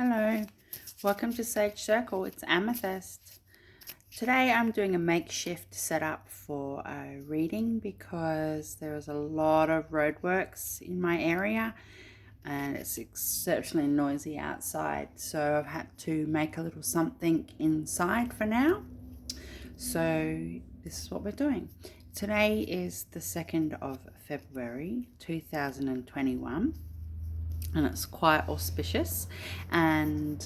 Hello, welcome to Sage Circle. It's Amythyst. Today I'm doing a makeshift setup for a reading because there is a lot of roadworks in my area and it's exceptionally noisy outside. So I've had to make a little something inside for now. So this is what we're doing. Today is the 2nd of February 2021. And it's quite auspicious and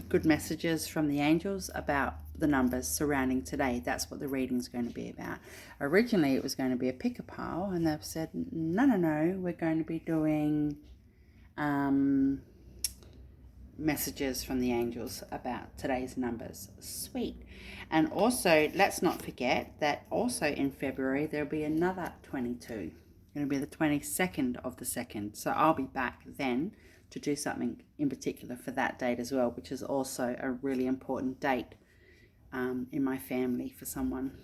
good messages from the angels about the numbers surrounding today. That's what the reading's going to be about. Originally it was going to be a pick a pile, and they've said no, we're going to be doing messages from the angels about today's numbers. Sweet. And also, let's not forget that also in February there'll be another 22. Going to be the 22nd of the 2nd. So I'll be back then to do something in particular for that date as well, which is also a really important date in my family for someone.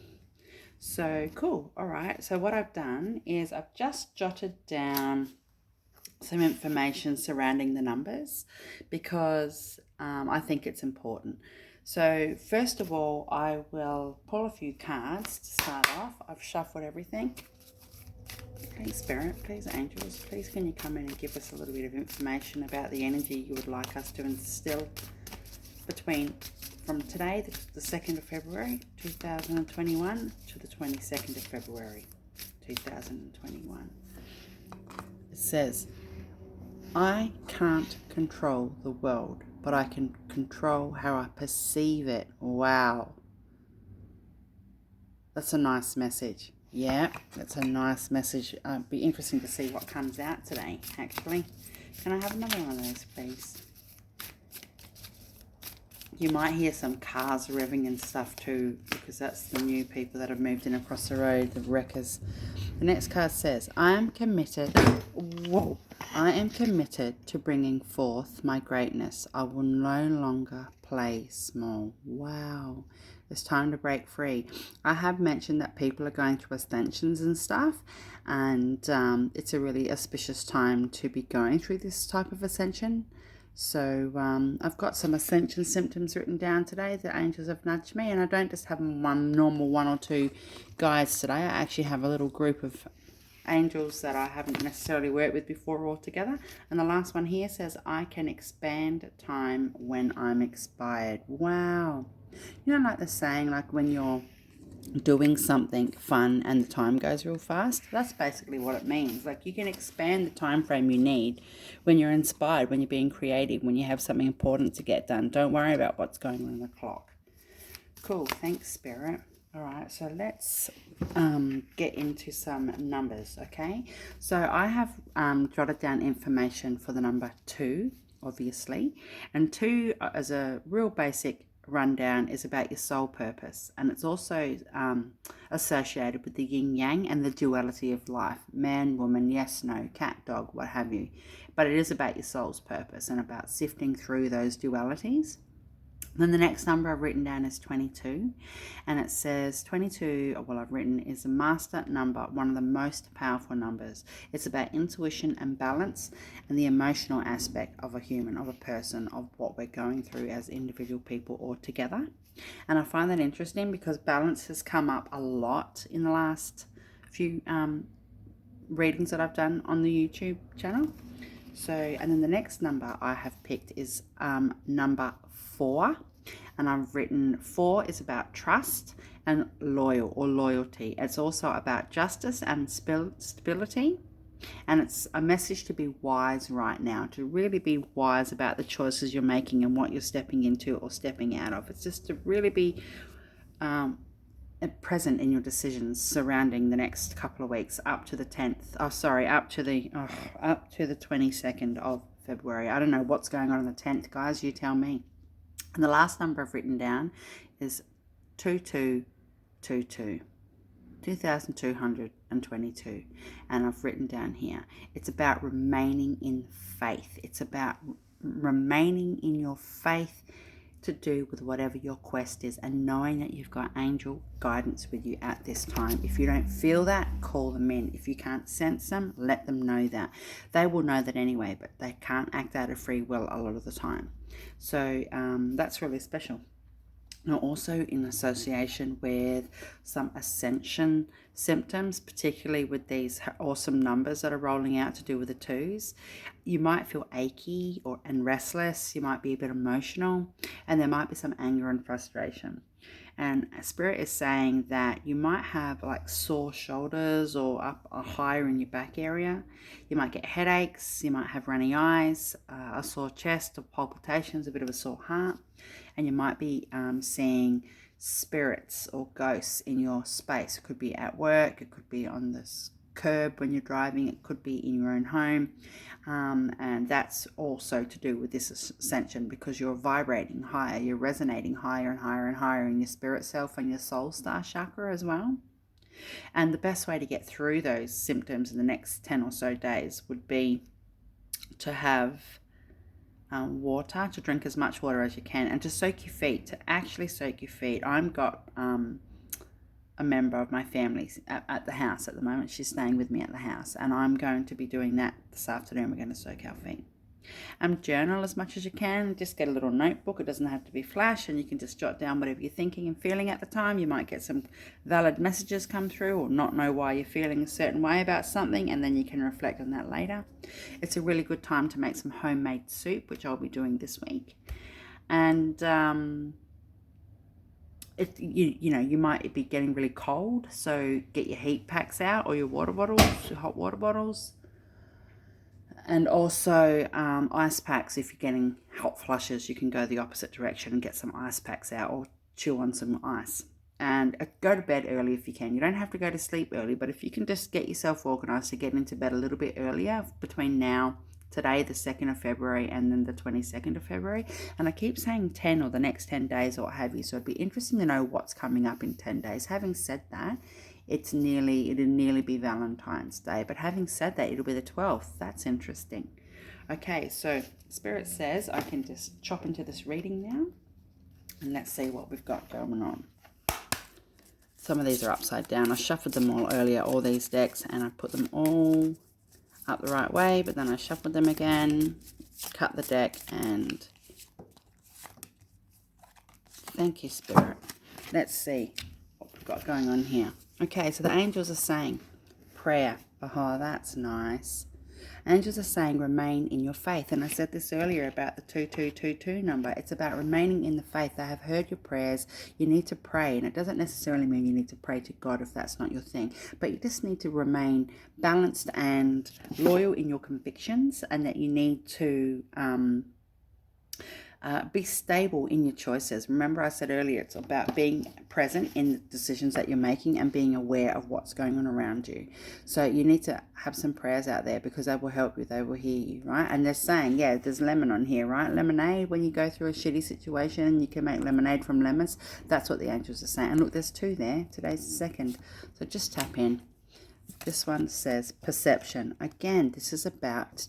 So cool. All right. So what I've done is I've just jotted down some information surrounding the numbers because I think it's important. So first of all, I will pull a few cards to start off. I've shuffled everything. Please, Spirit, please, angels, please can you come in and give us a little bit of information about the energy you would like us to instill from today, the 2nd of February 2021 to the 22nd of February 2021. It says, I can't control the world, but I can control how I perceive it. Wow. That's a nice message. Yeah, that's a nice message. It'd be interesting to see what comes out today, actually. Can I have another one of those, please? You might hear some cars revving and stuff too, because that's the new people that have moved in across the road, the wreckers. The next card says, I am committed to bringing forth my greatness. I will no longer play small. Wow. It's time to break free. I have mentioned that people are going through ascensions and stuff, and it's a really auspicious time to be going through this type of ascension. So I've got some ascension symptoms written down today. The angels have nudged me, and I don't just have one or two guides today. I actually have a little group of angels that I haven't necessarily worked with before all together. And the last one here says, I can expand time when I'm expired. Wow. You know, like the saying, like when you're doing something fun and the time goes real fast, that's basically what it means. Like you can expand the time frame you need when you're inspired, when you're being creative, when you have something important to get done. Don't worry about what's going on in the clock. Cool. Thanks, Spirit. All right, so let's get into some numbers, okay? So I have jotted down information for the number 2, obviously, and 2 as a real basic rundown is about your soul purpose, and it's also associated with the yin yang and the duality of life, man, woman, yes, no, cat, dog, what have you. But it is about your soul's purpose and about sifting through those dualities. Then the next number I've written down is 22, and it says 22, well, I've written, is a master number, one of the most powerful numbers. It's about intuition and balance and the emotional aspect of a human, of a person, of what we're going through as individual people or together. And I find that interesting because balance has come up a lot in the last few readings that I've done on the YouTube channel. So, and then the next number I have picked is number 4, and I've written 4 is about trust and loyalty. It's also about justice and stability, and it's a message to be wise right now, to really be wise about the choices you're making and what you're stepping into or stepping out of. It's just to really be present in your decisions surrounding the next couple of weeks up to the 10th. Up to the 22nd of February. I don't know what's going on the 10th, guys. You tell me. And the last number I've written down is 2222. 2222. And I've written down here, it's about remaining in faith. It's about remaining in your faith to do with whatever your quest is, and knowing that you've got angel guidance with you at this time. If you don't feel that, call them in. If you can't sense them, let them know that. They will know that anyway, but they can't act out of free will a lot of the time. So that's really special. Now, also in association with some ascension symptoms, particularly with these awesome numbers that are rolling out to do with the twos, you might feel achy and restless. You might be a bit emotional, and there might be some anger and frustration. And Spirit is saying that you might have like sore shoulders or up or higher in your back area. You might get headaches. You might have runny eyes, a sore chest, or palpitations, a bit of a sore heart. And you might be seeing spirits or ghosts in your space. It could be at work. It could be on this curb when you're driving. It could be in your own home. And that's also to do with this ascension, because you're vibrating higher. You're resonating higher and higher and higher in your spirit self and your soul star chakra as well. And the best way to get through those symptoms in the next 10 or so days would be to have water, to drink as much water as you can, and to soak your feet, to actually soak your feet. I've got a member of my family at the house at the moment. She's staying with me at the house, and I'm going to be doing that this afternoon. We're going to soak our feet. Journal as much as you can. Just get a little notebook. It doesn't have to be flash, and you can just jot down whatever you're thinking and feeling at the time. You might get some valid messages come through, or not know why you're feeling a certain way about something, and then you can reflect on that later. It's a really good time to make some homemade soup, which I'll be doing this week. And you might be getting really cold, so get your heat packs out, or your water bottles, your hot water bottles. And also ice packs. If you're getting hot flushes, you can go the opposite direction and get some ice packs out, or chew on some ice. And go to bed early if you can. You don't have to go to sleep early, but if you can just get yourself organised to get into bed a little bit earlier between today, the 2nd of February, and then the 22nd of February. And I keep saying 10 or the next 10 days or what have you, so it'd be interesting to know what's coming up in 10 days. Having said that, it'll nearly be Valentine's Day. But having said that, it'll be the 12th. That's interesting. Okay, so Spirit says I can just chop into this reading now. And let's see what we've got going on. Some of these are upside down. I shuffled them all earlier, all these decks, and I put them all up the right way. But then I shuffled them again, cut the deck, and thank you, Spirit. Let's see what we've got going on here. Okay, so the angels are saying prayer. Oh, that's nice. Angels are saying remain in your faith. And I said this earlier about the 2222 number. It's about remaining in the faith. They have heard your prayers. You need to pray. And it doesn't necessarily mean you need to pray to God if that's not your thing. But you just need to remain balanced and loyal in your convictions. And that you need to be stable in your choices. Remember I said earlier, it's about being present in the decisions that you're making and being aware of what's going on around you. So you need to have some prayers out there, because they will help you, they will hear you, right? And they're saying, yeah, there's lemon on here, right? Lemonade, when you go through a shitty situation, you can make lemonade from lemons. That's what the angels are saying. And look, there's 2 there. Today's the 2nd. So just tap in. This one says perception. Again, this is about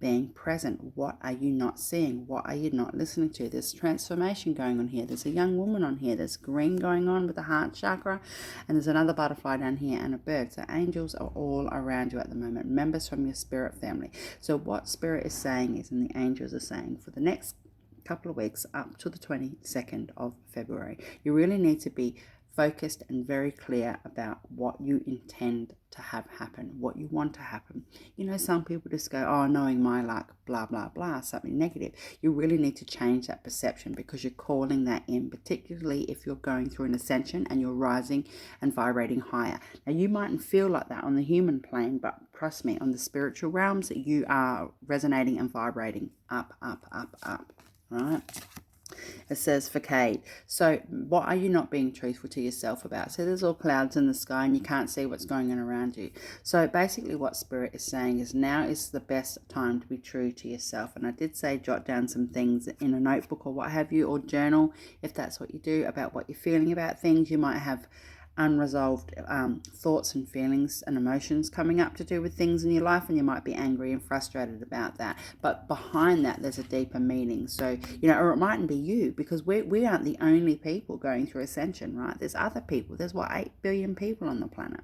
being present. What are you not seeing? What are you not listening to? There's transformation going on here. There's a young woman on here. There's green going on with the heart chakra. And there's another butterfly down here and a bird. So angels are all around you at the moment. Members from your spirit family. So what Spirit is saying is, and the angels are saying, for the next couple of weeks up to the 22nd of February, you really need to be focused and very clear about what you intend to have happen, what you want to happen. You know, some people just go, oh, knowing my luck, blah, blah, blah, something negative. You really need to change that perception, because you're calling that in, particularly if you're going through an ascension and you're rising and vibrating higher. Now, you mightn't feel like that on the human plane, but trust me, on the spiritual realms, you are resonating and vibrating up, up, up, up, right? It says for Kate. So what are you not being truthful to yourself about? So there's all clouds in the sky and you can't see what's going on around you. So basically what Spirit is saying is now is the best time to be true to yourself. And I did say jot down some things in a notebook or what have you, or journal if that's what you do, about what you're feeling about things. You might have unresolved thoughts and feelings and emotions coming up to do with things in your life, and you might be angry and frustrated about that, but behind that there's a deeper meaning. So or it mightn't be you, because we aren't the only people going through ascension, right? There's other people. There's 8 billion people on the planet.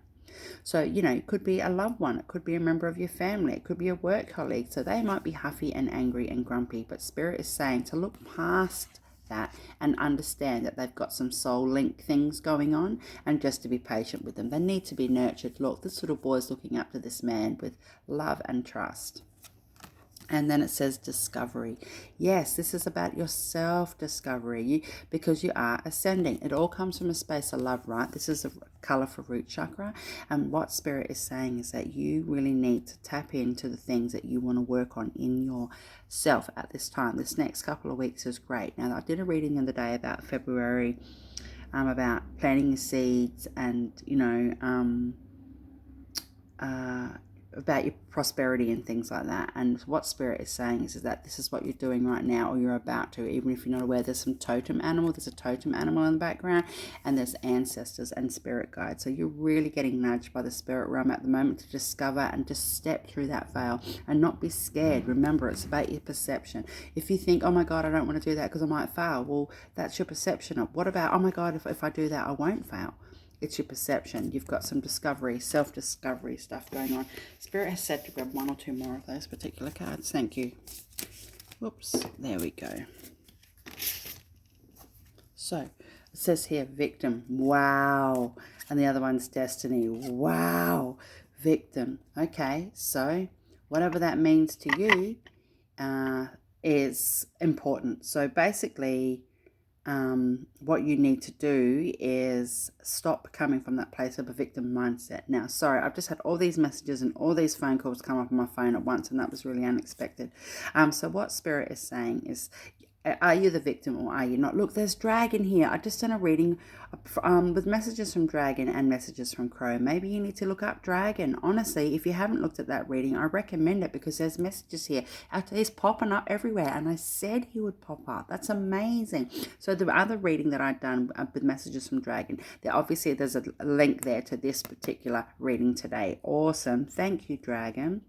So it could be a loved one, it could be a member of your family, it could be a work colleague. So they might be huffy and angry and grumpy, but Spirit is saying to look past that and understand that they've got some soul link things going on, and just to be patient with them. They need to be nurtured. Look, this little boy's looking up to this man with love and trust. And then it says discovery. Yes, this is about your self-discovery, because you are ascending. It all comes from a space of love, right? This is a color for root chakra. And what Spirit is saying is that you really need to tap into the things that you want to work on in yourself at this time. This next couple of weeks is great. Now, I did a reading the other day about February, about planting your seeds and, about your prosperity and things like that. And what Spirit is saying is that this is what you're doing right now, or you're about to, even if you're not aware. There's some totem animal. There's a totem animal in the background, and there's ancestors and spirit guides. So you're really getting nudged by the spirit realm at the moment to discover and just step through that veil and not be scared. Remember, it's about your perception. If you think, oh my God, I don't want to do that because I might fail, well, that's your perception of what about, oh my God, if I do that, I won't fail. It's your perception. You've got some discovery, self-discovery stuff going on. Spirit has said to grab 1 or 2 more of those particular cards. Thank you. Whoops. There we go. So, it says here, victim. Wow. And the other one's destiny. Wow. Victim. Okay. So, whatever that means to you is important. So, basically, what you need to do is stop coming from that place of a victim mindset. Now, sorry, I've just had all these messages and all these phone calls come up on my phone at once, and that was really unexpected. So what Spirit is saying is, are you the victim or are you not? Look, there's Dragon here. I just done a reading with messages from Dragon and messages from Crow. Maybe you need to look up Dragon. Honestly, if you haven't looked at that reading, I recommend it, because there's messages here. He's popping up everywhere, and I said he would pop up. That's amazing. So the other reading that I've done with messages from Dragon, obviously there's a link there to this particular reading today. Awesome. Thank you, Dragon.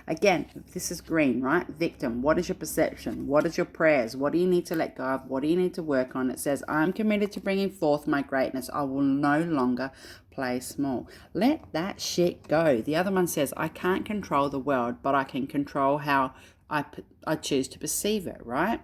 Again, this is green, right? Victim. What is your perception? What is your prayers? What do you need to let go of? What do you need to work on? It says, I'm committed to bringing forth my greatness. I will no longer play small. Let that shit go. The other one says, I can't control the world, but I can control how I choose to perceive it, right?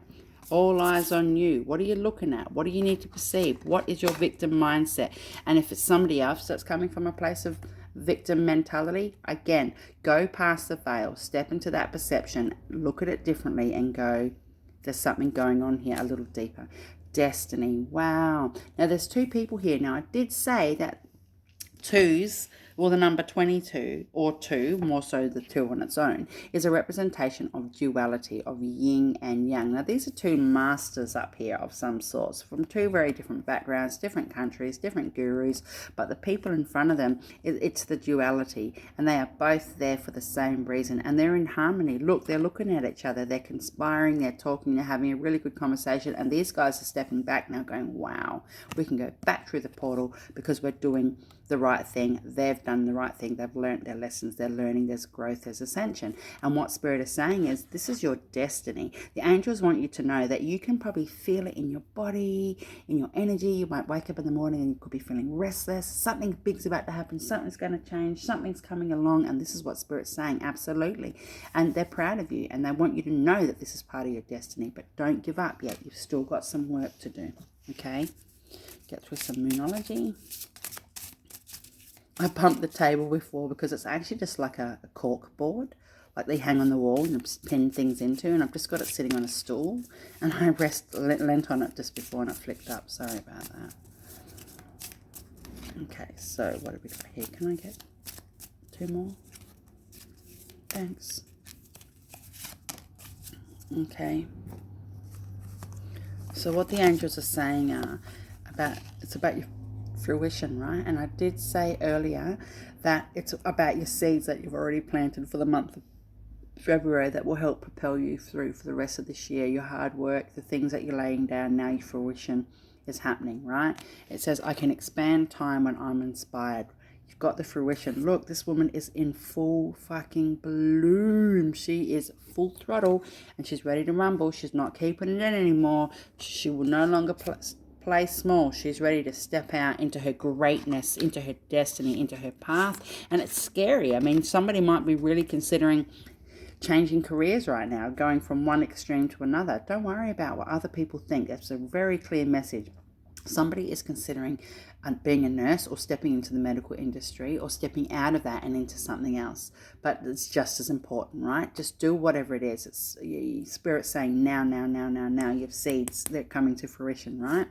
All eyes on you. What are you looking at? What do you need to perceive? What is your victim mindset? And if it's somebody else that's coming from a place of victim mentality, again, go past the veil, step into that perception, look at it differently, and go, there's something going on here a little deeper. Destiny. Wow. Now there's 2 people here. Now I did say that 2s, well, the number 22 or 2, more so the 2 on its own, is a representation of duality, of yin and yang. Now these are 2 masters up here of some sorts, from 2 very different backgrounds, different countries, different gurus, but the people in front of them, it's the duality, and they are both there for the same reason, and they're in harmony. Look, they're looking at each other, they're conspiring, they're talking, they're having a really good conversation, and these guys are stepping back now going, wow, we can go back through the portal because we're doing the right thing. They've done the right thing. They've learned their lessons. They're learning. There's growth. There's ascension. And what Spirit is saying is, this is your destiny. The angels want you to know that you can probably feel it in your body, in your energy. You might wake up in the morning and you could be feeling restless. Something big's about to happen. Something's going to change. Something's coming along. And this is what Spirit's saying. Absolutely. And they're proud of you. And they want you to know that this is part of your destiny. But don't give up yet. You've still got some work to do. Okay? Get through some Moonology. I pumped the table before because it's actually just like a cork board, like they hang on the wall and pin things into, and I've just got it sitting on a stool, and I leant on it just before and it flicked up. Sorry about that. Okay, so what have we got here? Can I get 2 more? Thanks. Okay. So what the angels are saying it's about your fruition, right? And I did say earlier that it's about your seeds that you've already planted for the month of February that will help propel you through for the rest of this year. Your hard work, the things that you're laying down now, your fruition is happening, right? It says, I can expand time when I'm inspired. You've got the fruition. Look, this woman is in full fucking bloom. She is full throttle and she's ready to rumble. She's not keeping it in anymore. She will no longer play small. She's ready to step out into her greatness, into her destiny, into her path. And it's scary. I mean, somebody might be really considering changing careers right now, going from one extreme to another. Don't worry about what other people think. That's a very clear message. Somebody is considering being a nurse or stepping into the medical industry or stepping out of that and into something else. But it's just as important, right? Just do whatever it is. It's Spirit saying now, now, now, now, now. You have seeds that are coming to fruition, right?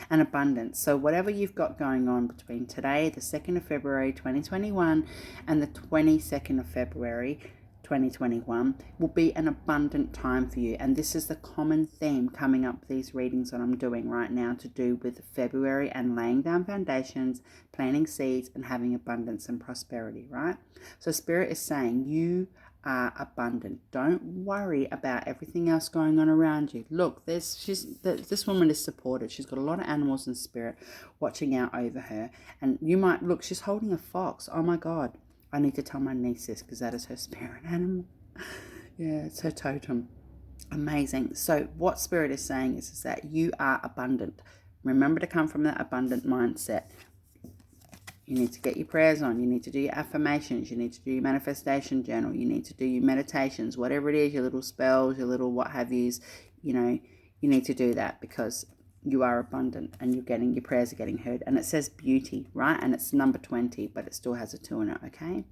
And abundance. So whatever you've got going on between today, the 2nd of February 2021, and the 22nd of February 2021 will be an abundant time for you. And this is the common theme coming up with these readings that I'm doing right now, to do with February and laying down foundations, planting seeds, and having abundance and prosperity, right? So Spirit is saying you are abundant. Don't worry about everything else going on around you. Look, this woman is supported. She's got a lot of animals in spirit watching out over her. And you might look, she's holding a fox. Oh my God. I need to tell my niece this because that is her spirit animal. Yeah, it's her totem. Amazing. So what Spirit is saying is that you are abundant. Remember to come from that abundant mindset. You need to get your prayers on. You need to do your affirmations. You need to do your manifestation journal. You need to do your meditations, whatever it is, your little spells, your little what have yous. You know, you need to do that because you are abundant and your prayers are getting heard. And it says beauty, right? And it's number 20, but it still has a 2 in it, okay?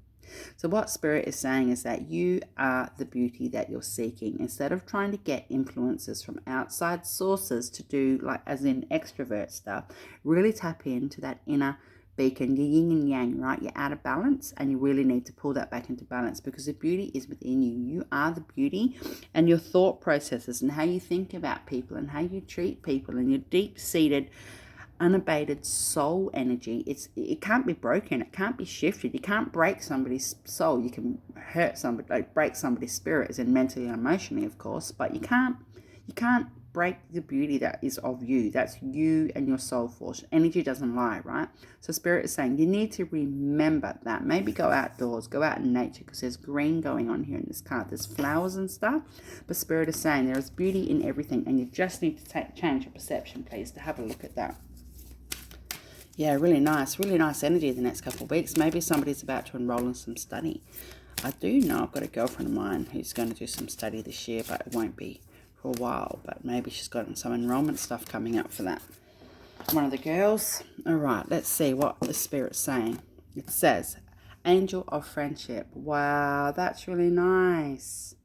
So what Spirit is saying is that you are the beauty that you're seeking. Instead of trying to get influences from outside sources to do, like as in extrovert stuff, really tap into that inner beacon, your yin and yang, right? You're out of balance and you really need to pull that back into balance because the beauty is within you. You are the beauty, and your thought processes and how you think about people and how you treat people and your deep-seated, unabated soul energy, it can't be broken. It can't be shifted. You can't break somebody's soul. You can hurt somebody, like break somebody's spirit, as in mentally and emotionally, of course, but you can't break the beauty that is of you. That's you and your soul force. Energy doesn't lie, right? So Spirit is saying you need to remember that. Maybe go outdoors, go out in nature, because there's green going on here in this card. There's flowers and stuff. But Spirit is saying there is beauty in everything, and you just need to change your perception, please, to have a look at that. Yeah, really nice energy the next couple of weeks. Maybe somebody's about to enroll in some study. I do know I've got a girlfriend of mine who's going to do some study this year, but it won't be for a while, but maybe she's got some enrollment stuff coming up for that. One of the girls. All right, let's see what the Spirit's saying. It says, Angel of Friendship. Wow, that's really nice.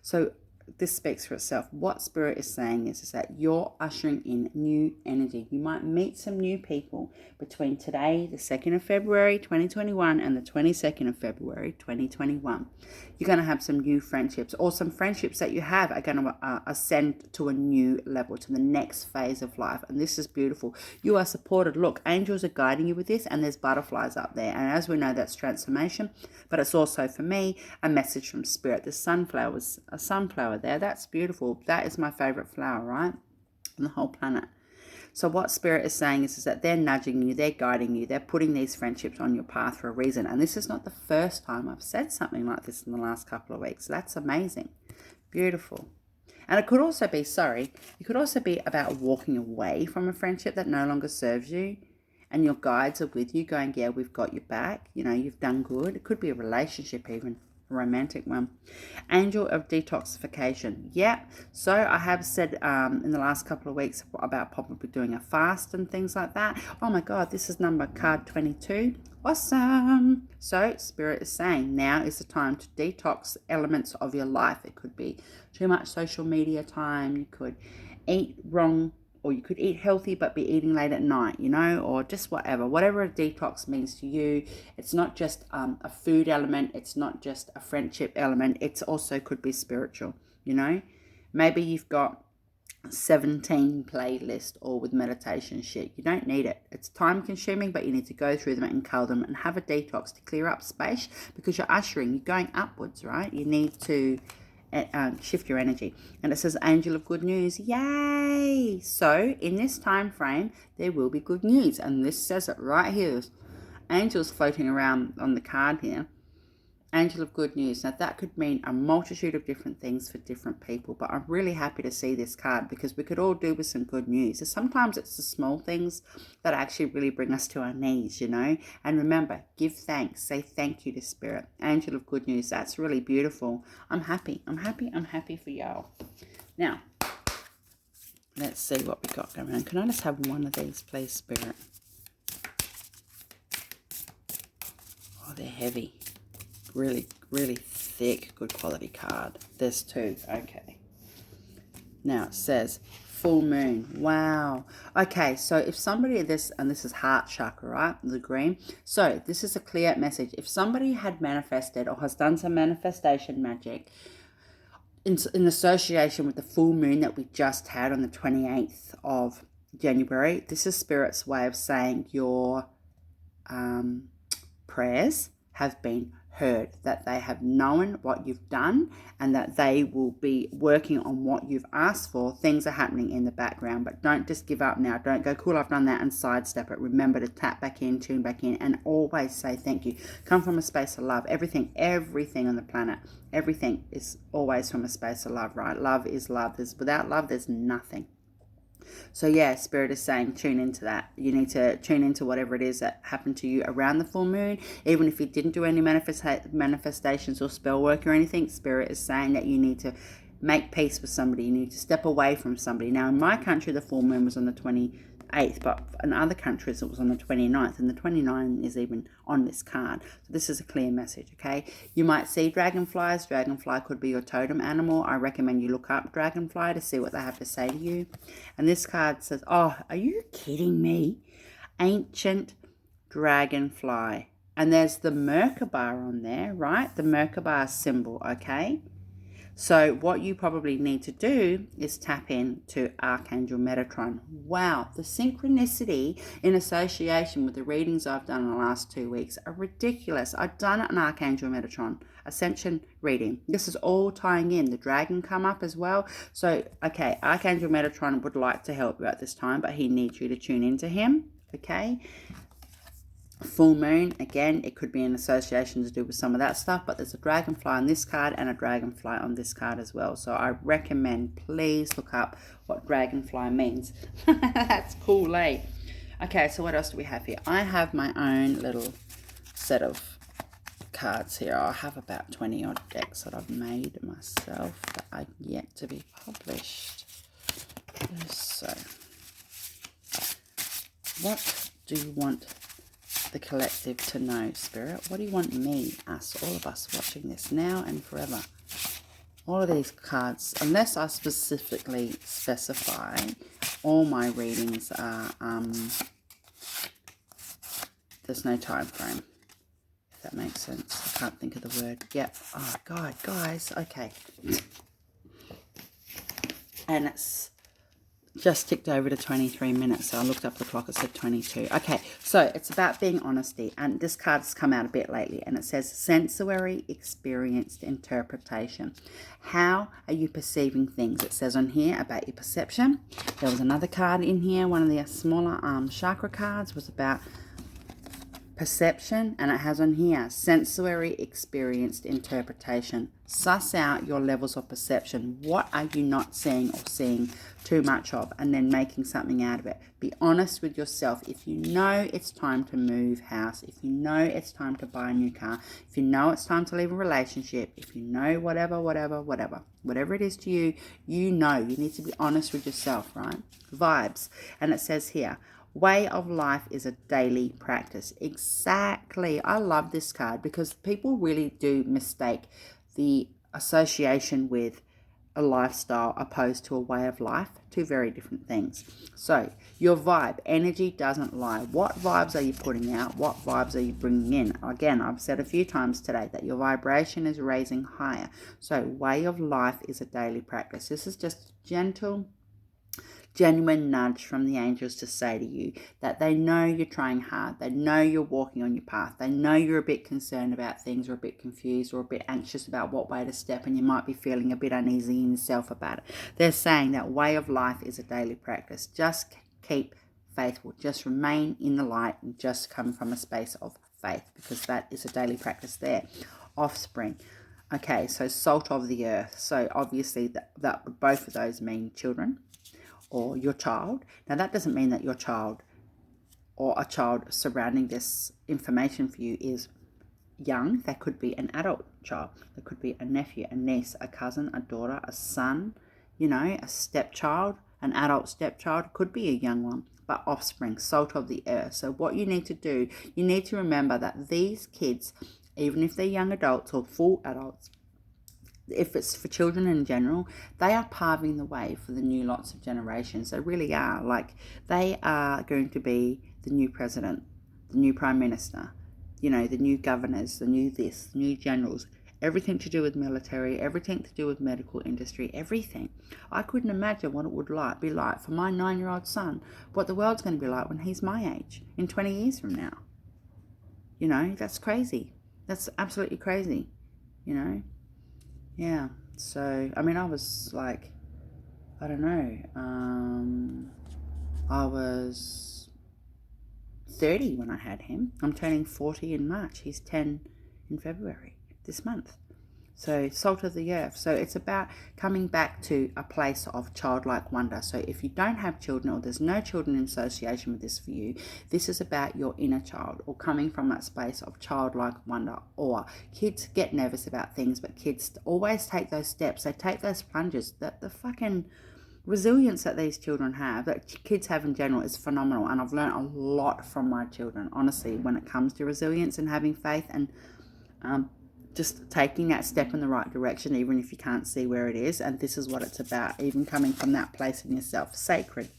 So this speaks for itself. What Spirit is saying is that you're ushering in new energy. You might meet some new people between today, the 2nd of February 2021, and the 22nd of February 2021. You're going to have some new friendships, or some friendships that you have are going to ascend to a new level, to the next phase of life. And this is beautiful. You are supported. Look, angels are guiding you with this, and there's butterflies up there. And as we know, that's transformation, but it's also, for me, a message from Spirit. The sunflowers, a sunflower there. That's beautiful. That is my favorite flower, right? On the whole planet. So what Spirit is saying is that they're nudging you, they're guiding you, they're putting these friendships on your path for a reason. And this is not the first time I've said something like this in the last couple of weeks. That's amazing. Beautiful. And it could also be, it could also be about walking away from a friendship that no longer serves you. And your guides are with you going, yeah, we've got your back. You know, you've done good. It could be a relationship even. A romantic one. Angel of detoxification. Yeah, so I have said in the last couple of weeks about probably doing a fast and things like that. Oh my God, this is card 22. Awesome. So Spirit is saying now is the time to detox elements of your life. It could be too much social media time. You could eat wrong, or you could eat healthy but be eating late at night, you know, or just whatever a detox means to you. It's not just a food element. It's not just a friendship element. It's also could be spiritual, you know. Maybe you've got 17 playlist all with meditation shit. You don't need it. It's time consuming, but you need to go through them and cull them and have a detox to clear up space, because you're going upwards, right? You need to shift your energy. And it says angel of good news. Yay! So in this time frame, there will be good news. And this says it right here. There's angels floating around on the card here. Angel of good news. Now that could mean a multitude of different things for different people, but I'm really happy to see this card because we could all do with some good news. So sometimes it's the small things that actually really bring us to our knees, you know. And remember, give thanks, say thank you to Spirit. Angel of good news. That's really beautiful. I'm happy for y'all. Now let's see what we got going on. Can I just have one of these, please, Spirit? Oh, they're heavy. Really, really thick, good quality card. There's two. Okay. Now it says full moon. Wow. Okay, so if somebody, this is heart chakra, right? The green. So this is a clear message. If somebody had manifested or has done some manifestation magic in association with the full moon that we just had on the 28th of January, this is Spirit's way of saying your prayers have been heard, that they have known what you've done and that they will be working on what you've asked for. Things are happening in the background, but don't just give up now. Don't go, cool, I've done that, and sidestep it. Remember to tap back in, tune back in, and always say thank you. Come from a space of love. Everything on the planet, everything is always from a space of love, right? Love is love. Without love, there's nothing. So yeah, Spirit is saying tune into that. You need to tune into whatever it is that happened to you around the full moon. Even if you didn't do any manifestations or spell work or anything, Spirit is saying that you need to make peace with somebody. You need to step away from somebody. Now in my country, the full moon was on the 28th, but in other countries it was on the 29th, and the 29 is even on this card. So this is a clear message, okay? You might see dragonflies. Dragonfly could be your totem animal. I recommend you look up dragonfly to see what they have to say to you. And this card says, oh, are you kidding me? Ancient dragonfly. And there's the Merkaba on there, right? The Merkaba symbol, okay? So what you probably need to do is tap into Archangel Metatron. Wow, the synchronicity in association with the readings I've done in the last 2 weeks are ridiculous. I've done an Archangel Metatron Ascension reading. This is all tying in. The dragon come up as well. So, okay, Archangel Metatron would like to help you at this time, but he needs you to tune into him, okay? Full moon, again, it could be in association to do with some of that stuff, but there's a dragonfly on this card and a dragonfly on this card as well. So I recommend, please look up what dragonfly means. That's cool, eh? Okay, so what else do we have here? I have my own little set of cards here. I have about 20 odd decks that I've made myself that are yet to be published. So, what do you want the collective to know, Spirit? What do you want me, us, all of us watching this now and forever? All of these cards, unless I specifically specify, all my readings are, there's no time frame, if that makes sense. I can't think of the word. Yep. Oh, God, guys. Okay. And it's just ticked over to 23 minutes, so I looked up the clock, it said 22. Okay, so it's about being honesty, and this card's come out a bit lately, and it says sensory experienced interpretation. How are you perceiving things? It says on here about your perception. There was another card in here, one of the smaller chakra cards was about perception, and it has on here sensory experienced interpretation. Suss out your levels of perception. What are you not seeing or seeing too much of, and then making something out of it. Be honest with yourself. If you know it's time to move house, if you know it's time to buy a new car, if you know it's time to leave a relationship, if you know whatever it is to you, you know. You need to be honest with yourself, right? Vibes. And it says here, way of life is a daily practice. Exactly. I love this card because people really do mistake the association with a lifestyle opposed to a way of life. Two very different things. So your vibe, energy doesn't lie. What vibes are you putting out? What vibes are you bringing in? Again, I've said a few times today that your vibration is raising higher. So way of life is a daily practice. This is just gentle genuine nudge from the angels to say to you that they know you're trying hard. They know you're walking on your path. They know you're a bit concerned about things or a bit confused or a bit anxious about what way to step, and you might be feeling a bit uneasy in yourself about it. They're saying that way of life is a daily practice. Just keep faithful. Just remain in the light and just come from a space of faith, because that is a daily practice there. Offspring. Okay, so salt of the earth. So obviously that both of those mean children or your child. Now that doesn't mean that your child or a child surrounding this information for you is young. That could be an adult child. That could be a nephew, a niece, a cousin, a daughter, a son, a stepchild, an adult stepchild, could be a young one. But offspring, salt of the earth. So what you need to do, you need to remember that these kids, even if they're young adults or full adults, if it's for children in general, they are paving the way for the new lots of generations. They really are. Like, they are going to be the new president, the new prime minister, the new governors, the new this, the new generals, everything to do with military, everything to do with medical industry, everything. I couldn't imagine what it would be like for my 9-year-old son, what the world's going to be like when he's my age, in 20 years from now. That's crazy. That's absolutely crazy, Yeah, so, I was like, I don't know, I was 30 when I had him. I'm turning 40 in March. He's 10 in February this month. So salt of the earth. So it's about coming back to a place of childlike wonder. So if you don't have children, or there's no children in association with this for you, this is about your inner child, or coming from that space of childlike wonder. Or kids get nervous about things, but kids always take those steps. They take those plunges. The fucking resilience that these children have, that kids have in general, is phenomenal. And I've learned a lot from my children, honestly, when it comes to resilience and having faith, and just taking that step in the right direction, even if you can't see where it is. And this is what it's about, even coming from that place in yourself. Sacred,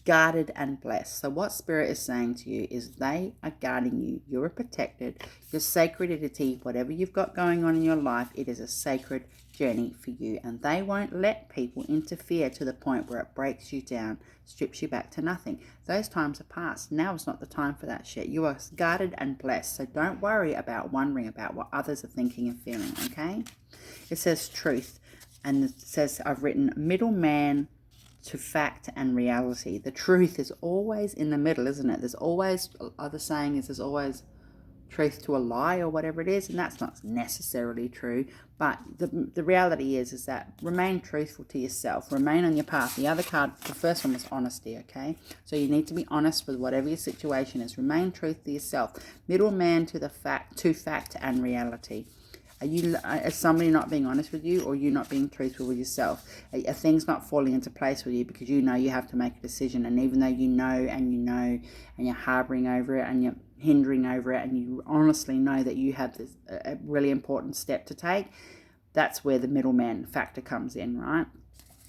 guarded and blessed. So what Spirit is saying to you is they are guarding you. You're protected. Your sacred entity, whatever you've got going on in your life, it is a sacred journey for you. And they won't let people interfere to the point where it breaks you down, strips you back to nothing. Those times are past. Now is not the time for that shit. You are guarded and blessed. So don't worry about wondering about what others are thinking and feeling, okay? It says truth. And it says, I've written middleman to fact and reality. The truth is always in the middle, isn't it? There's always, other saying is, there's always truth to a lie, or whatever it is, and that's not necessarily true. But the reality is that remain truthful to yourself. Remain on your path. The other card, the first one was honesty, okay? So you need to be honest with whatever your situation is. Remain truth to yourself. Middleman to fact and reality. Is somebody not being honest with you, or you not being truthful with yourself? Are things not falling into place with you because you know you have to make a decision, and even though you know and you're harboring over it and you're hindering over it, and you honestly know that you have this a really important step to take, that's where the middleman factor comes in, right?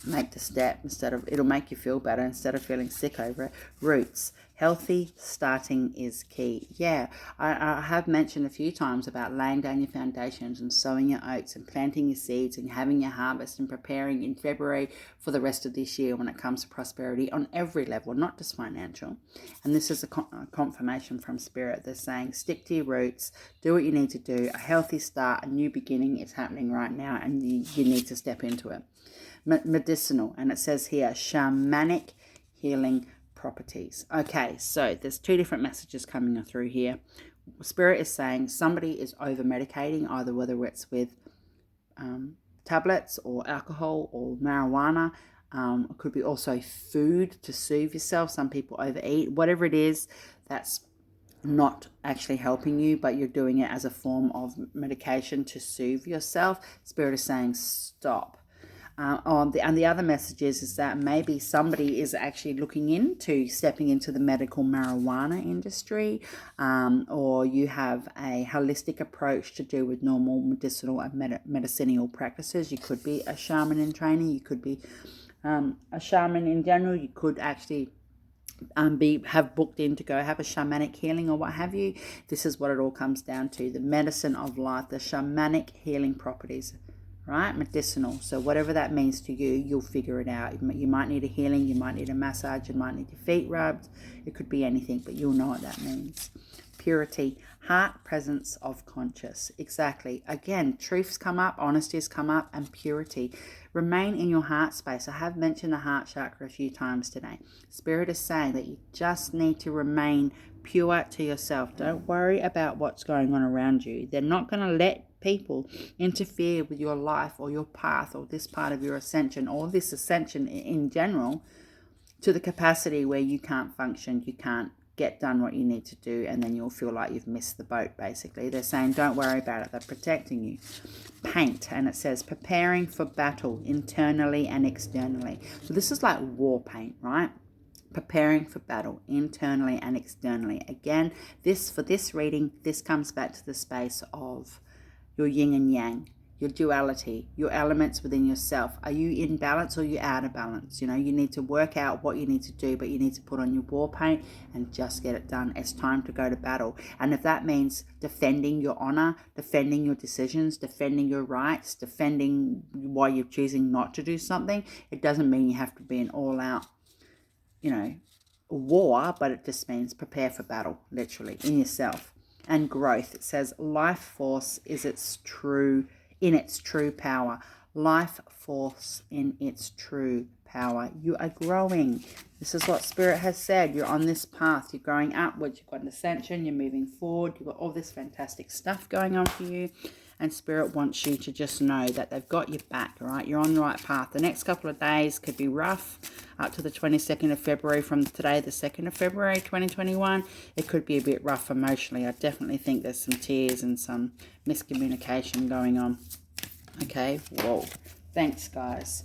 Make the step, it'll make you feel better instead of feeling sick over it. Roots. Healthy starting is key. Yeah, I have mentioned a few times about laying down your foundations and sowing your oats and planting your seeds and having your harvest and preparing in February for the rest of this year when it comes to prosperity on every level, not just financial. And this is a confirmation from Spirit. They're saying stick to your roots, do what you need to do. A healthy start, a new beginning is happening right now, and you need to step into it. Medicinal, and it says here shamanic healing properties. Okay, so there's two different messages coming through here. Spirit is saying somebody is over medicating, either whether it's with tablets or alcohol or marijuana. It could be also food to soothe yourself. Some people overeat. Whatever it is, that's not actually helping you, but you're doing it as a form of medication to soothe yourself. Spirit is saying stop. And the other message is that maybe somebody is actually looking into stepping into the medical marijuana industry, or you have a holistic approach to do with normal medicinal and medicinal practices. You could be a shaman in training. You could be a shaman in general. You could actually have booked in to go have a shamanic healing or what have you. This is what it all comes down to: the medicine of life, the shamanic healing properties. right? Medicinal. So whatever that means to you, you'll figure it out. You might need a healing, you might need a massage, you might need your feet rubbed. It could be anything, but you'll know what that means. Purity, heart presence of conscious. Exactly. Again, truths come up, honesties come up, and purity. Remain in your heart space. I have mentioned the heart chakra a few times today. Spirit is saying that you just need to remain pure to yourself. Don't worry about what's going on around you. They're not going to let people interfere with your life or your path or this part of your ascension or this ascension in general to the capacity where you can't function, you can't get done what you need to do, and then you'll feel like you've missed the boat, basically. They're saying don't worry about it. They're protecting you. Paint, and it says preparing for battle internally and externally. So this is like war paint, right? Preparing for battle internally and externally. Again, for this reading, this comes back to the space of your yin and yang, your duality, your elements within yourself. Are you in balance or are you out of balance? You need to work out what you need to do, but you need to put on your war paint and just get it done. It's time to go to battle. And if that means defending your honor, defending your decisions, defending your rights, defending why you're choosing not to do something, it doesn't mean you have to be an all-out, war, but it just means prepare for battle, literally, in yourself. And growth, it says life force is in its true power. Life force in its true power. You are growing. This is what Spirit has said. You're on this path. You're growing upwards. You've got an ascension. You're moving forward. You've got all this fantastic stuff going on for you. And Spirit wants you to just know that they've got your back, right? You're on the right path. The next couple of days could be rough up to the 22nd of February. From today, the 2nd of February, 2021, it could be a bit rough emotionally. I definitely think there's some tears and some miscommunication going on. Okay, whoa. Thanks, guys.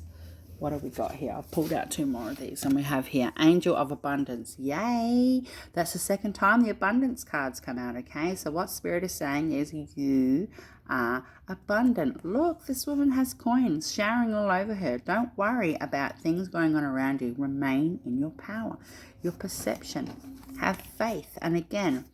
What have we got here? I've pulled out 2 more of these, and we have here Angel of Abundance. Yay! That's the second time the abundance cards come out, okay? So what Spirit is saying is you are abundant. Look, this woman has coins showering all over her. Don't worry about things going on around you. Remain in your power, your perception. Have faith. And again,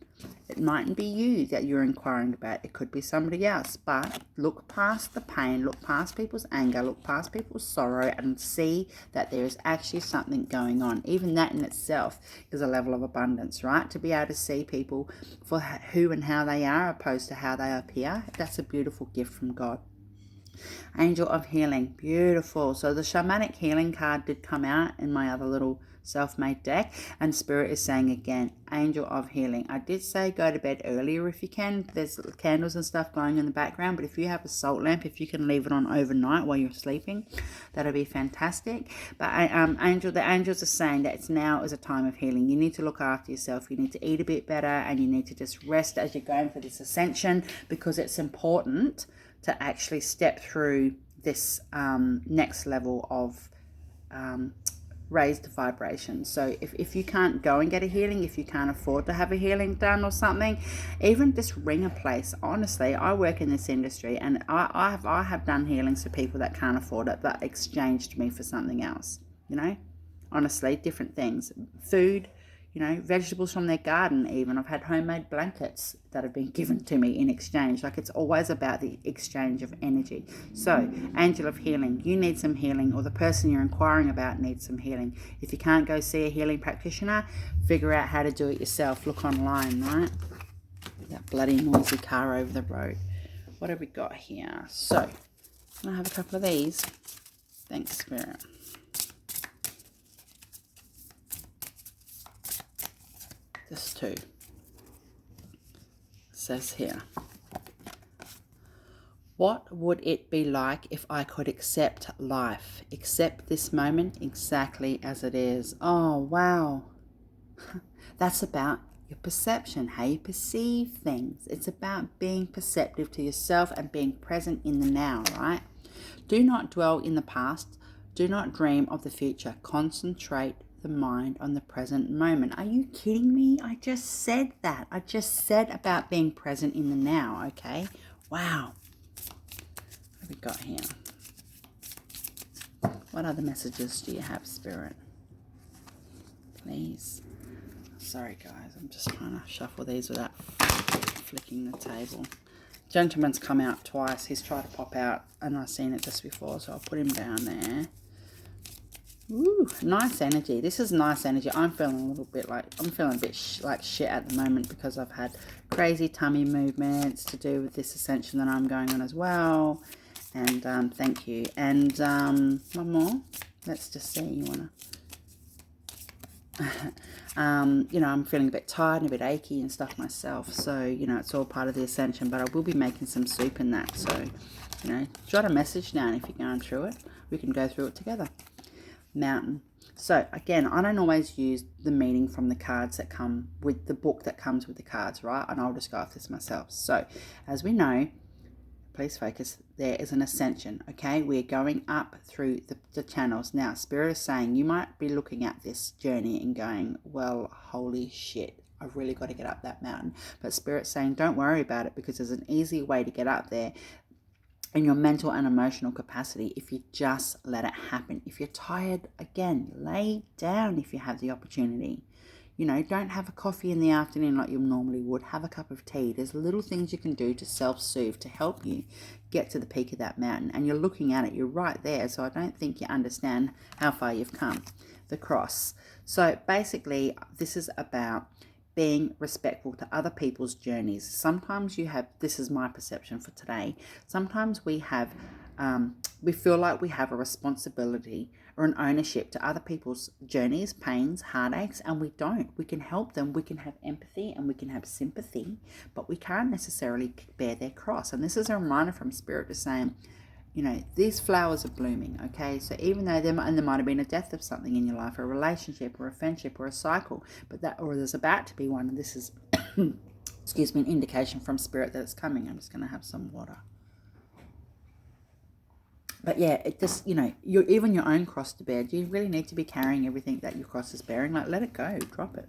it mightn't be you that you're inquiring about. It could be somebody else. But look past the pain, look past people's anger, look past people's sorrow, and see that there is actually something going on. Even that in itself is a level of abundance, right? To be able to see people for who and how they are opposed to how they appear, that's a beautiful gift from God. Angel of Healing, beautiful. So the shamanic healing card did come out in my other little self-made deck, and Spirit is saying again, Angel of Healing. I did say go to bed earlier if you can. There's candles and stuff going in the background, but if you have a salt lamp, if you can leave it on overnight while you're sleeping, that'll be fantastic. But the angels are saying that now is a time of healing. You need to look after yourself. You need to eat a bit better, and you need to just rest as you're going for this ascension, because it's important to actually step through this next level of raised vibration. So if you can't go and get a healing, if you can't afford to have a healing done or something, even just ring a place. Honestly, I work in this industry, and I have done healings for people that can't afford it, that exchanged me for something else. Honestly, different things. Food, vegetables from their garden even. I've had homemade blankets that have been given to me in exchange. Like, it's always about the exchange of energy. So, Angel of Healing, you need some healing, or the person you're inquiring about needs some healing. If you can't go see a healing practitioner, figure out how to do it yourself. Look online, right? That bloody noisy car over the road. What have we got here? So, I have a couple of these. Thanks, Spirit. This too. It says here, what would it be like if I could accept life, accept this moment exactly as it is? Oh, wow. That's about your perception, how you perceive things. It's about being perceptive to yourself and being present in the now, right? Do not dwell in the past. Do not dream of the future. Concentrate the mind on the present moment. Are you kidding me? I just said that. I just said about being present in the now, okay? Wow. What have we got here? What other messages do you have, Spirit? Please. Sorry, guys. I'm just trying to shuffle these without flicking the table. Gentleman's come out twice. He's tried to pop out, and I've seen it just before, so I'll put him down there. Ooh, nice energy. This is nice energy. I'm feeling a little bit like, I'm feeling a bit like shit at the moment because I've had crazy tummy movements to do with this ascension that I'm going on as well. And thank you. And one more. Let's just see. You want to... you know, I'm feeling a bit tired and a bit achy and stuff myself. So, you know, it's all part of the ascension. But I will be making some soup in that. So, you know, jot a message down if you're going through it. We can go through it together. Mountain. So again, I don't always use the meaning from the cards that come with the book that comes with the cards, right? And I'll just go off this myself. So as we know, please focus, there is an ascension, okay? We're going up through the channels. Now, Spirit is saying you might be looking at this journey and going, well, holy shit, I've really got to get up that mountain. But Spirit's saying don't worry about it because there's an easy way to get up there in your mental and emotional capacity if you just let it happen. If you're tired, again, lay down if you have the opportunity. You know, don't have a coffee in the afternoon like you normally would. Have a cup of tea. There's little things you can do to self-soothe to help you get to the peak of that mountain. And you're looking at it. You're right there. So I don't think you understand how far you've come. The cross. So basically, this is about being respectful to other people's journeys. Sometimes you have, this is my perception for today, sometimes we have, we feel like we have a responsibility or an ownership to other people's journeys, pains, heartaches, and we don't. We can help them, we can have empathy and we can have sympathy, but we can't necessarily bear their cross. And this is a reminder from Spirit to saying, you know, these flowers are blooming, okay? So even though there might have been a death of something in your life, or a relationship, or a friendship, or a cycle, but that, or there's about to be one, and this is, excuse me, an indication from Spirit that it's coming. I'm just going to have some water. But yeah, it just, you know, even your own cross to bear, do you really need to be carrying everything that your cross is bearing? Like, let it go, drop it.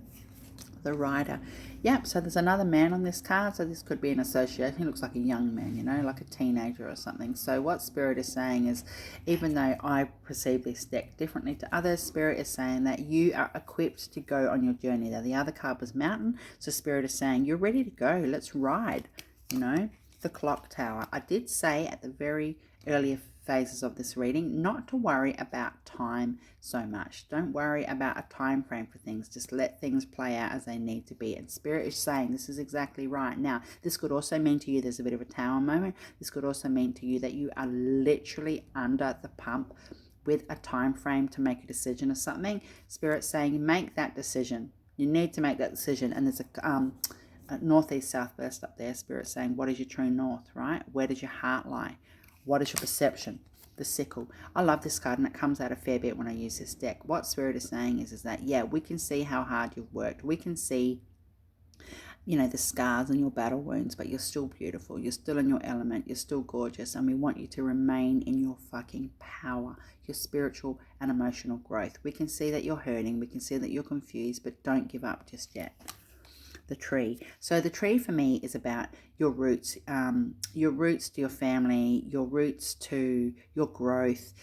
The rider. Yep, so there's another man on this card, so this could be an association. He looks like a young man, you know, like a teenager or something. So what Spirit is saying is, even though I perceive this deck differently to others, Spirit is saying that you are equipped to go on your journey. Now, the other card was mountain, so Spirit is saying you're ready to go. Let's ride, you know. The clock tower. I did say at the very earlier phases of this reading not to worry about time so much. Don't worry about a time frame for things. Just let things play out as they need to be. And Spirit is saying this is exactly right. Now, this could also mean to you there's a bit of a tower moment. This could also mean to you that you are literally under the pump with a time frame to make a decision or something. Spirit's saying make that decision. You need to make that decision. And there's a northeast southwest up there. Spirit saying what is your true north, right? Where does your heart lie? What is your perception? The sickle. I love this card and it comes out a fair bit when I use this deck. What Spirit is saying is that, yeah, we can see how hard you've worked. We can see, you know, the scars and your battle wounds, but you're still beautiful. You're still in your element. You're still gorgeous. And we want you to remain in your fucking power, your spiritual and emotional growth. We can see that you're hurting. We can see that you're confused, but don't give up just yet. The tree. So the tree for me is about your roots to your family, your roots to your growth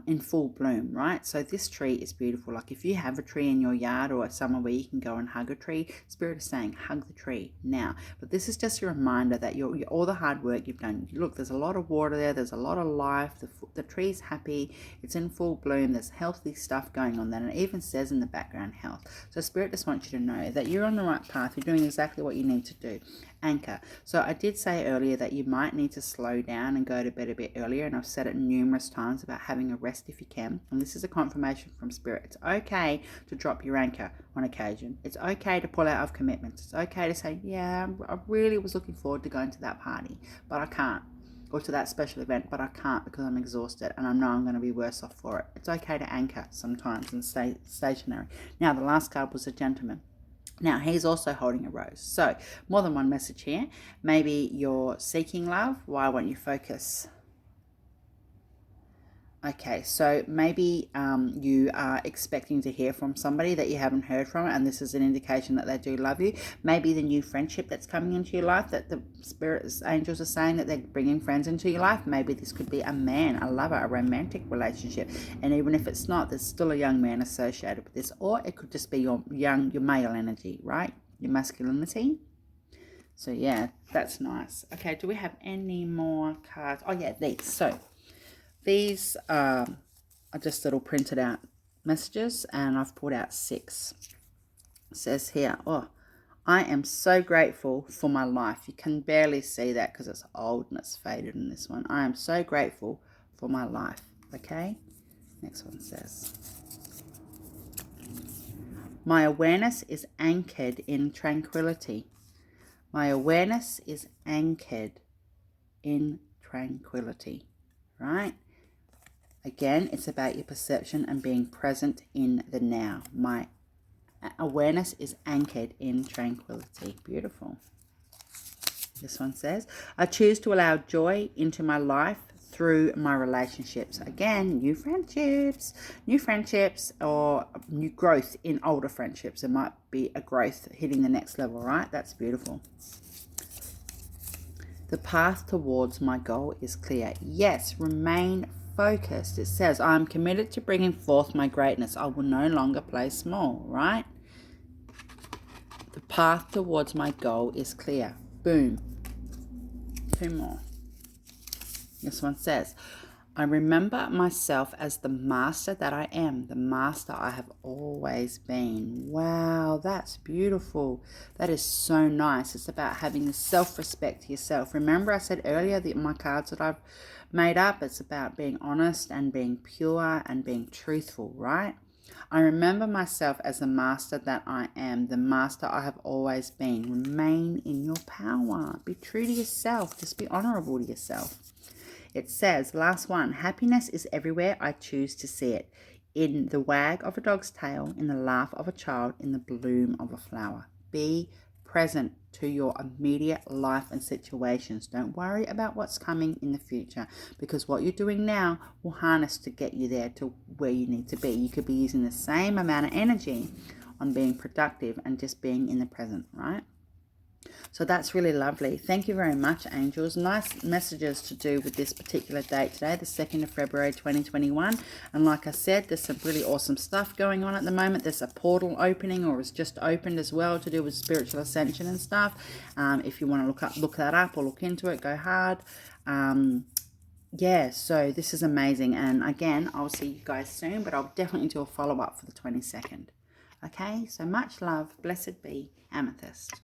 in full bloom, right? So this tree is beautiful. Like if you have a tree in your yard or somewhere where you can go and hug a tree, Spirit is saying hug the tree now. But this is just a reminder that all the hard work you've done. Look, there's a lot of water there. There's a lot of life. The tree's happy. It's in full bloom. There's healthy stuff going on there. And it even says in the background health. So Spirit just wants you to know that you're on the right path. You're doing exactly what you need to do. Anchor. So I did say earlier that you might need to slow down and go to bed a bit earlier, and I've said it numerous times about having a rest if you can, and this is a confirmation from Spirit. It's okay to drop your anchor on occasion. It's okay to pull out of commitments. It's okay to say, yeah, I really was looking forward to going to that party, but I can't, or to that special event, but I can't because I'm exhausted and I know I'm going to be worse off for it. It's okay to anchor sometimes and stay stationary. Now, the last card was a gentleman. Now, he's also holding a rose. So, more than one message here. Maybe you're seeking love. Why won't you focus? Okay, so maybe you are expecting to hear from somebody that you haven't heard from, and this is an indication that they do love you. Maybe the new friendship that's coming into your life, that the spirits, angels are saying that they're bringing friends into your life. Maybe this could be a man, a lover, a romantic relationship. And even if it's not, there's still a young man associated with this. Or it could just be your male energy, right? Your masculinity. So yeah, that's nice. Okay, do we have any more cards? Oh yeah, these. So these are just little printed out messages, and I've pulled out 6. It says here, oh, I am so grateful for my life. You can barely see that because it's old and it's faded in this one. I am so grateful for my life. Okay, next one says, my awareness is anchored in tranquility. My awareness is anchored in tranquility, right? Again, it's about your perception and being present in the now. My awareness is anchored in tranquility. Beautiful. This one says, I choose to allow joy into my life through my relationships. Again, new friendships or new growth in older friendships. It might be a growth hitting the next level, right? That's beautiful. The path towards my goal is clear. Yes, remain focused. It says, I am committed to bringing forth my greatness. I will no longer play small, right? The path towards my goal is clear. Boom. 2 more. This one says, I remember myself as the master that I am, the master I have always been. Wow, that's beautiful. That is so nice. It's about having the self-respect to yourself. Remember I said earlier that my cards that I've made up, it's about being honest and being pure and being truthful, right? I remember myself as the master that I am, the master I have always been. Remain in your power. Be true to yourself. Just be honorable to yourself. It says, last one, happiness is everywhere I choose to see it. In the wag of a dog's tail, in the laugh of a child, in the bloom of a flower. Be present to your immediate life and situations. Don't worry about what's coming in the future, because what you're doing now will harness to get you there to where you need to be. You could be using the same amount of energy on being productive and just being in the present, right? So that's really lovely. Thank you very much, angels. Nice messages to do with this particular date today, the 2nd of February 2021. And like I said, there's some really awesome stuff going on at the moment. There's a portal opening, or it's just opened as well, to do with spiritual ascension and stuff. If you want to look that up or look into it, go hard. Yeah, so this is amazing. And again, I'll see you guys soon, but I'll definitely do a follow-up for the 22nd. Okay, so much love. Blessed be Amethyst.